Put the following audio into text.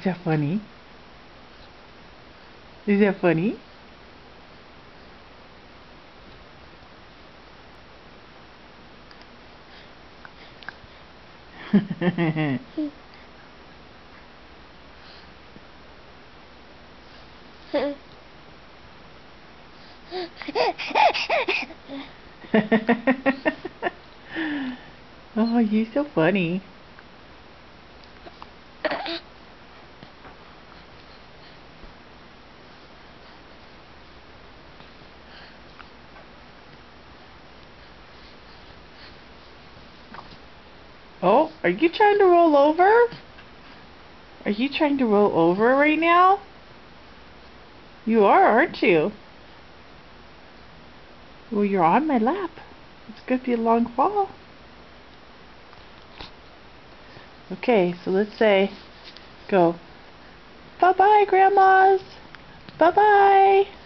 that funny? Is that funny? Oh, you're so funny. Oh, are you trying to roll over? Are you trying to roll over right now? You are, aren't you? Well, you're on my lap. It's going to be a long fall. Okay, so let's say, go, bye-bye, grandmas. Bye-bye.